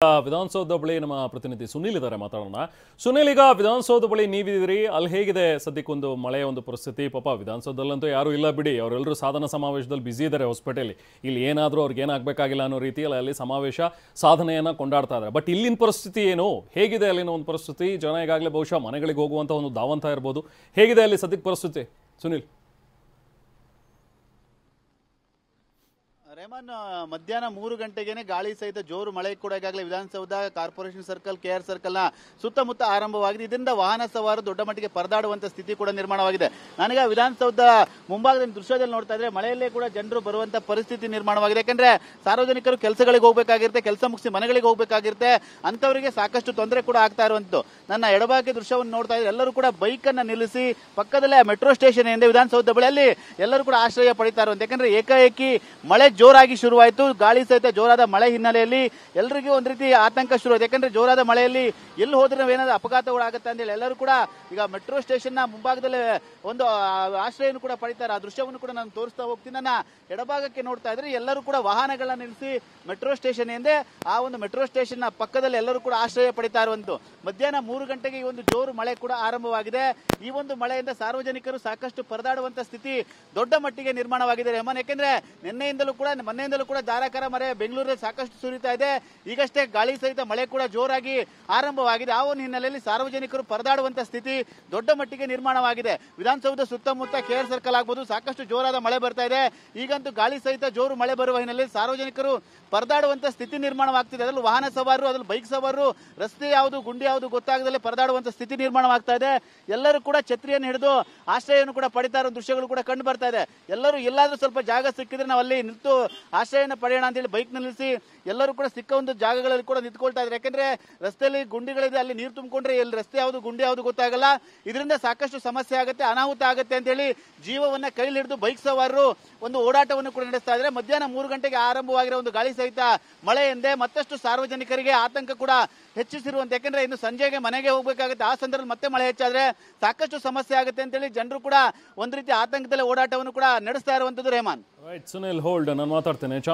ವಿಧಾನಸೌಧ ಬಳಿ ನಮ್ಮ ಪ್ರತಿನಿಧಿ ಸುನೀಲ್ ಇದ್ದಾರೆ, ಮಾತಾಡೋಣ. ಸುನೀಲ್, ಈಗ ವಿಧಾನಸೌಧ ಬಳಿ ನೀವಿದ್ದೀರಿ, ಅಲ್ಲಿ ಹೇಗಿದೆ ಸದ್ಯಕ್ಕೊಂದು ಮಳೆಯ ಒಂದು ಪರಿಸ್ಥಿತಿ? ಪಾಪ ವಿಧಾನಸೌಧದಲ್ಲಂತೂ ಯಾರು ಇಲ್ಲ ಬಿಡಿ, ಅವರೆಲ್ಲರೂ ಸಾಧನ ಸಮಾವೇಶದಲ್ಲಿ ಬ್ಯುಸಿ ಇದ್ದಾರೆ ಹೊಸಪೇಟೆಯಲ್ಲಿ. ಇಲ್ಲಿ ಏನಾದರೂ ಅವ್ರಿಗೆ ಏನಾಗಬೇಕಾಗಿಲ್ಲ ಅನ್ನೋ ರೀತಿಯಲ್ಲಿ ಅಲ್ಲಿ ಸಮಾವೇಶ ಸಾಧನೆಯನ್ನು ಕೊಂಡಾಡ್ತಾ ಇದ್ದಾರೆ. ಬಟ್ ಇಲ್ಲಿನ ಪರಿಸ್ಥಿತಿ ಏನು, ಹೇಗಿದೆ ಅಲ್ಲಿನ ಒಂದು ಪರಿಸ್ಥಿತಿ? ಜನ ಈಗಾಗಲೇ ಬಹುಶಃ ಮನೆಗಳಿಗೆ ಹೋಗುವಂಥ ಒಂದು ಧಾವಂತ ಇರ್ಬೋದು. ಹೇಗಿದೆ ಅಲ್ಲಿ ಸದ್ಯಕ್ಕೆ ಪರಿಸ್ಥಿತಿ ಸುನೀಲ್? ರೆಹಮಾನ್, ಮಧ್ಯಾಹ್ನ 3 ಗಂಟೆಗೆ ಗಾಳಿ ಸಹಿತ ಜೋರು ಮಳೆ ಕೂಡ ಈಗಾಗಲೇ ವಿಧಾನಸೌಧ, ಕಾರ್ಪೊರೇಷನ್ ಸರ್ಕಲ್, ಕೆಆರ್ ಸರ್ಕಲ್ನ ಸುತ್ತಮುತ್ತ ಆರಂಭವಾಗಿದೆ. ಇದರಿಂದ ವಾಹನ ಸವಾರರು ದೊಡ್ಡ ಮಟ್ಟಿಗೆ ಪರದಾಡುವಂತ ಸ್ಥಿತಿ ಕೂಡ ನಿರ್ಮಾಣವಾಗಿದೆ. ನನಗೆ ವಿಧಾನಸೌಧ ಮುಂಭಾಗದ ದೃಶ್ಯದಲ್ಲಿ ನೋಡ್ತಾ ಇದ್ರೆ ಮಳೆಯಲ್ಲೇ ಕೂಡ ಜನರು ಬರುವಂತ ಪರಿಸ್ಥಿತಿ ನಿರ್ಮಾಣವಾಗಿದೆ. ಯಾಕಂದ್ರೆ ಸಾರ್ವಜನಿಕರು ಕೆಲಸಗಳಿಗೆ ಹೋಗಬೇಕಾಗಿರುತ್ತೆ, ಕೆಲಸ ಮುಗಿಸಿ ಮನೆಗಳಿಗೆ ಹೋಗಬೇಕಾಗಿರುತ್ತೆ, ಅಂತವರಿಗೆ ಸಾಕಷ್ಟು ತೊಂದರೆ ಕೂಡ ಆಗ್ತಾ ಇರುವಂತದ್ದು. ನನ್ನ ಎಡಭಾಗದ ದೃಶ್ಯವನ್ನು ನೋಡ್ತಾ ಇದ್ರೆ ಎಲ್ಲರೂ ಕೂಡ ಬೈಕ್ ಅನ್ನ ನಿಲ್ಲಿಸಿ ಪಕ್ಕದಲ್ಲೇ ಮೆಟ್ರೋ ಸ್ಟೇಷನ್ ಇದೆ ವಿಧಾನಸೌಧ ಬಳಿಯಲ್ಲಿ ಎಲ್ಲರೂ ಕೂಡ ಆಶ್ರಯ ಪಡಿತಾ ಇರುವಂತ. ಯಾಕಂದ್ರೆ ಏಕಾಏಕಿ ಮಳೆ ಜೋರಾಗಿ ಶುರುವಾಯಿತು, ಗಾಳಿ ಸಹಿತ ಜೋರಾದ ಮಳೆ ಹಿನ್ನೆಲೆಯಲ್ಲಿ ಎಲ್ಲರಿಗೂ ಒಂದ್ ರೀತಿ ಆತಂಕ ಶುರುವಾಯಿತು. ಯಾಕಂದ್ರೆ ಜೋರಾದ ಮಳೆಯಲ್ಲಿ ಎಲ್ಲಿ ಹೋದ್ರೆ ನಾವೇನಾದ್ರೂ ಅಪಘಾತಗಳು ಆಗುತ್ತೆ ಅಂತ ಹೇಳಿ ಎಲ್ಲರೂ ಕೂಡ ಈಗ ಮೆಟ್ರೋ ಸ್ಟೇಷನ್ ನ ಮುಂಭಾಗದಲ್ಲಿ ಒಂದು ಆಶ್ರಯವನ್ನು ಕೂಡ ಪಡಿತಾರೆ. ಆ ದೃಶ್ಯವನ್ನು ಕೂಡ ನಾನು ತೋರಿಸ್ತಾ ಹೋಗ್ತೀನಿ. ನನ್ನ ಎಡಭಾಗಕ್ಕೆ ನೋಡ್ತಾ ಇದ್ರೆ ಎಲ್ಲರೂ ಕೂಡ ವಾಹನಗಳನ್ನ ನಿಲ್ಲಿಸಿ ಮೆಟ್ರೋ ಸ್ಟೇಷನ್ ಎಂದೇ ಆ ಒಂದು ಮೆಟ್ರೋ ಸ್ಟೇಷನ್ ನ ಪಕ್ಕದಲ್ಲಿ ಎಲ್ಲರೂ ಕೂಡ ಆಶ್ರಯ ಪಡಿತಾ ಇರುವಂತ. ಮಧ್ಯಾಹ್ನ 3 ಗಂಟೆಗೆ ಈ ಒಂದು ಜೋರು ಮಳೆ ಕೂಡ ಆರಂಭವಾಗಿದೆ. ಈ ಒಂದು ಮಳೆಯಿಂದ ಸಾರ್ವಜನಿಕರು ಸಾಕಷ್ಟು ಪರದಾಡುವಂತ ಸ್ಥಿತಿ ದೊಡ್ಡ ಮಟ್ಟಿಗೆ ನಿರ್ಮಾಣವಾಗಿದೆ ರೆಹಮಾನ್. ಯಾಕೆಂದ್ರೆ ಮೊನ್ನೆಯಿಂದಲೂ ಕೂಡ ಧಾರಾಕಾರ ಮಳೆ ಬೆಂಗಳೂರಲ್ಲಿ ಸಾಕಷ್ಟು ಸುರಿತಾ ಇದೆ. ಈಗಷ್ಟೇ ಗಾಳಿ ಸಹಿತ ಮಳೆ ಕೂಡ ಜೋರಾಗಿ ಆರಂಭವಾಗಿದೆ. ಆ ಒಂದು ಹಿನ್ನೆಲೆಯಲ್ಲಿ ಸಾರ್ವಜನಿಕರು ಪರದಾಡುವಂತ ಸ್ಥಿತಿ ದೊಡ್ಡ ಮಟ್ಟಿಗೆ ನಿರ್ಮಾಣವಾಗಿದೆ. ವಿಧಾನಸೌಧ ಸುತ್ತಮುತ್ತ ಕೆಆರ್ ಸರ್ಕಲ್ ಆಗ್ಬೋದು, ಸಾಕಷ್ಟು ಜೋರಾದ ಮಳೆ ಬರ್ತಾ ಇದೆ. ಈಗಂತೂ ಗಾಳಿ ಸಹಿತ ಜೋರು ಮಳೆ ಬರುವ ಹಿನ್ನೆಲೆಯಲ್ಲಿ ಸಾರ್ವಜನಿಕರು ಪರದಾಡುವಂತ ಸ್ಥಿತಿ ನಿರ್ಮಾಣವಾಗ್ತಿದೆ. ಅದರಲ್ಲೂ ವಾಹನ ಸವಾರರು, ಅದರಲ್ಲಿ ಬೈಕ್ ಸವಾರರು ರಸ್ತೆ ಯಾವುದು ಗುಂಡಿ ಯಾವುದು ಗೊತ್ತಾಗದಲ್ಲೇ ಪರದಾಡುವಂತ ಸ್ಥಿತಿ ನಿರ್ಮಾಣವಾಗ್ತಾ ಇದೆ. ಎಲ್ಲರೂ ಕೂಡ ಛತ್ರಿಯನ್ನು ಹಿಡಿದು ಆಶ್ರಯವನ್ನು ಕೂಡ ಪಡಿತಾ ಇರೋ ದೃಶ್ಯಗಳು ಕೂಡ ಕಂಡು ಬರ್ತಾ ಇದೆ. ಎಲ್ಲರೂ ಎಲ್ಲಾದ್ರೂ ಸ್ವಲ್ಪ ಜಾಗ ಸಿಕ್ಕಿದ್ರೆ ನಾವು ಅಲ್ಲಿ ನಿಂತು ಆಶ್ರಯನ ಪಡೆಯೋಣ ಅಂತೇಳಿ ಬೈಕ್ ನಿಲ್ಲಿಸಿ ಎಲ್ಲರೂ ಕೂಡ ಸಿಕ್ಕ ಒಂದು ಜಾಗಗಳಲ್ಲಿ ಕೂಡ ನಿಂತ್ಕೊಳ್ತಾ ಇದ್ದಾರೆ. ಯಾಕಂದ್ರೆ ರಸ್ತೆಯಲ್ಲಿ ಗುಂಡಿಗಳಿದೆ, ಅಲ್ಲಿ ನೀರು ತುಂಬಿಕೊಂಡ್ರೆ ಎಲ್ಲಿ ರಸ್ತೆ ಯಾವುದು ಗುಂಡಿ ಯಾವುದು ಗೊತ್ತಾಗಲ್ಲ. ಇದರಿಂದ ಸಾಕಷ್ಟು ಸಮಸ್ಯೆ ಆಗುತ್ತೆ, ಅನಾಹುತ ಆಗುತ್ತೆ ಅಂತ ಹೇಳಿ ಜೀವವನ್ನ ಕೈಲಿ ಹಿಡಿದು ಬೈಕ್ ಸವಾರರು ಒಂದು ಓಡಾಟವನ್ನು ಕೂಡ ನಡೆಸ್ತಾ ಇದ್ದಾರೆ. ಮಧ್ಯಾಹ್ನ 3 ಗಂಟೆಗೆ ಆರಂಭವಾಗಿರೋ ಒಂದು ಗಾಳಿ ಸಹಿತ ಮಳೆ ಎಂದೇ ಮತ್ತಷ್ಟು ಸಾರ್ವಜನಿಕರಿಗೆ ಆತಂಕ ಕೂಡ ಹೆಚ್ಚಿಸಿರುವಂತೆ. ಯಾಕಂದ್ರೆ ಇನ್ನು ಸಂಜೆಗೆ ಮನೆಗೆ ಹೋಗಬೇಕಾಗುತ್ತೆ, ಆ ಸಂದರ್ಭದಲ್ಲಿ ಮತ್ತೆ ಮಳೆ ಹೆಚ್ಚಾದ್ರೆ ಸಾಕಷ್ಟು ಸಮಸ್ಯೆ ಆಗುತ್ತೆ ಅಂತೇಳಿ ಜನರು ಕೂಡ ಒಂದ್ ರೀತಿ ಆತಂಕದಲ್ಲೇ ಓಡಾಟವನ್ನು ಕೂಡ ನಡೆಸ್ತಾ ಇರುವಂತದ್ದು ರೆಹಮಾನ್. ರೈಟ್ ಸುನಿಲ್, ಹೋಲ್ಡ್, ನಾನು ಮಾತಾಡ್ತೇನೆ.